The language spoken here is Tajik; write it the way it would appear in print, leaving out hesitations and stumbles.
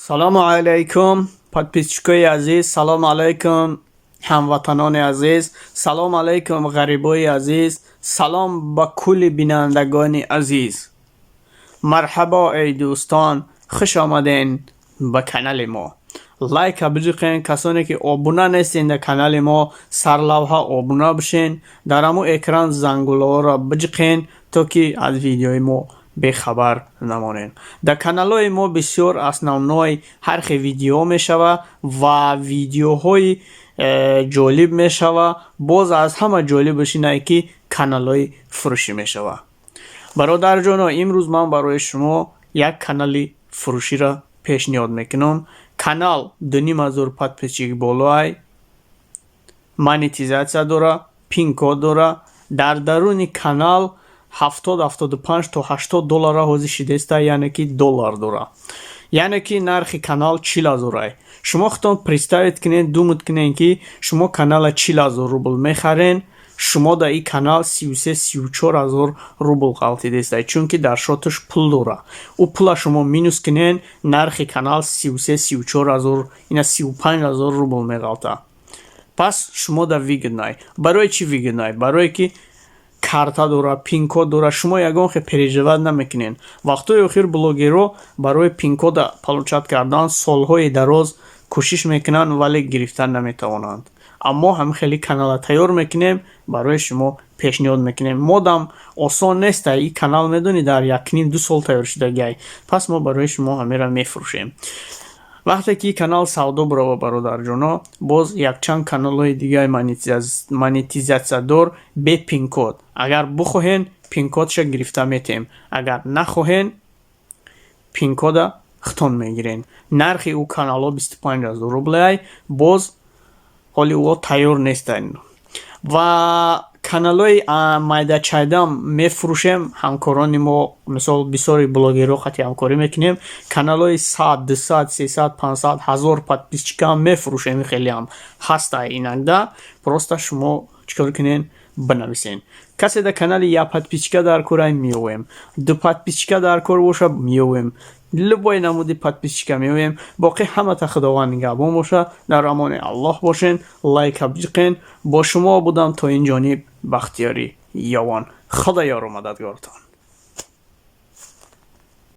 салому алайкум подписчикои азиз, салому алайкум ҳамватанони азиз, салому алайкум ғарибои азиз, салом ба кулли бинандагони азиз. марҳабо эй дӯстон, хуш омаден ба канали мо. лайка биҷиқен, касоне ки обуна нестен дар канали мо сарлавҳа обуна бишен, дар ҳамун экран зангулаҳоро биҷиқен то ки аз видеои мо бехабар намонен. дар каналҳои мо бисёр основной ҳар хел видео мешава ва видеоҳои ҷолиб мешава. боз аз ҳама ҷолибаш инае ки каналҳои фурӯшӣ мешава. бародарҷоно, имрӯз ман барои шумо як канали фурӯширо пешниҳод мекунам. канал 2500 подписчик болоай, монетизатсия дора, пин-код дора. дар даруни канал 70-75 то 80 доллара ҳозир шидеста, яъне ки доллар дора. яъне ки нархи канал 40,000 ай. шумо худтон представит кунед, думид кунед ки шумо канала 40,000 рубл мехарен, шумо дар ин канал 33-34,000 рубл ғалтидеста, чунки дар шоташ пул дора. у пула шумо минус кунен, нархи канал 33-34,000, ина 35,000 рубл меғалта. пас шумо дар вигиднай. барои чӣ вигиднай? барое ки карта дора, пин-код дора. шумо ягон хел переживат намекунен. вақтҳои охир блогерҳо барои пин-кода получат кардан солҳои дароз кӯшиш мекунанд, вале гирифта наметавонанд. аммо ҳам хели канала тайёр мекунем, барои шумо пешниҳод мекунем. модам осон нест, ин канал медонӣ дар 1.5-2 сол тайёр шудагиай. пас мо барои шумо ҳамеро мефурӯшем. вақте ки канал савдо бурава бародарҷоно, боз якчанд каналҳои дигаи монетизатсиядор бе пин-код. агар бихоҳен пин-кодша гирифта метем, агар нахоҳен пин-кода худтон мегирен. нархи у каналҳо 25,000 рубл ай. боз ҳоли ӯо тайёр нестанд. ва каналҳои майдачайдам мефурӯшем. ҳамкорони мо мисол бисёри блогерҳо хати ҳамкорӣ мекунем. каналҳои 100, 200, 300, 500, 1000 подписчикам мефурӯшем. хелиам ҳаста инагда. просто шумо чикор кунен, бинависен. касе дар канали 1 подписчика дар кора меёвем, 2 подписчика дар кор боша меёвем, любой намуди подписчика меёвем. боқӣ ҳамата худованд нигаҳбон боша. дар амони аллоҳ бошен. лайка биҷиқен. бо шумо будам то ин ҷониб бахтиёри ёвон. худоёру мададгортон.